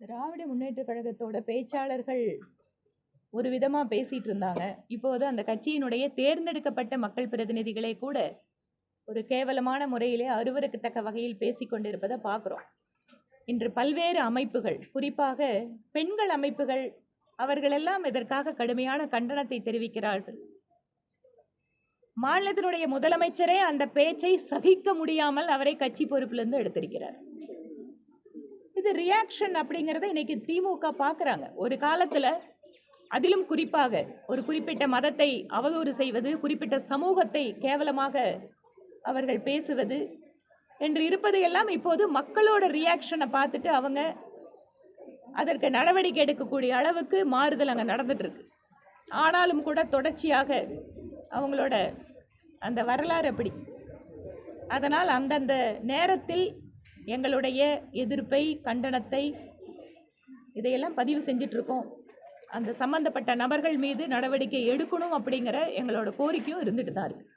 திராவிட முன்னேற்ற கழகத்தோட பேச்சாளர்கள் ஒரு விதமா பேசிட்டு இருந்தாங்க. இப்போது அந்த கட்சியினுடைய தேர்ந்தெடுக்கப்பட்ட மக்கள் பிரதிநிதிகளே கூட ஒரு கேவலமான முறையிலே அருவருக்கத்தக்க வகையில் பேசிக் கொண்டிருப்பதை பார்க்கிறோம். இன்று பல்வேறு அமைப்புகள், குறிப்பாக பெண்கள் அமைப்புகள், அவர்களெல்லாம் இதற்காக கடுமையான கண்டனத்தை தெரிவிக்கிறார்கள். மாநிலத்தினுடைய முதலமைச்சரே அந்த பேச்சை சகிக்க முடியாமல் அவரை கட்சி பொறுப்பிலிருந்து எடுத்திருக்கிறார். இது ரியாக்ஷன் அப்படிங்கறத இன்னைக்கு திமுக பார்க்கறாங்க. ஒரு காலத்துல அதிலும் குறிப்பாக ஒரு குறிப்பிட்ட மதத்தை அவதூறு செய்வது, குறிப்பிட்ட சமூகத்தை கேவலமாக அவர்கள் பேசுவது என்று இருப்பதையெல்லாம் இப்போது மக்களோட ரியாக்ஷனை பார்த்துட்டு அவங்க அதற்கு நடவடிக்கை எடுக்கக்கூடிய அளவுக்கு மாறுதல் அங்கே நடந்துட்டு இருக்கு. ஆனாலும் கூட தொடர்ச்சியாக அவங்களோட அந்த வரலாறு அப்படி. அதனால் அந்தந்த நேரத்தில் எங்களுடைய எதிர்ப்பை, கண்டனத்தை இதையெல்லாம் பதிவு செஞ்சிட்டு இருக்கோம். அந்த சம்பந்தப்பட்ட நபர்கள் மீது நடவடிக்கை எடுக்கணும் அப்படிங்கிற எங்களோட கோரிக்கையும் இருந்துட்டு தான் இருக்கு.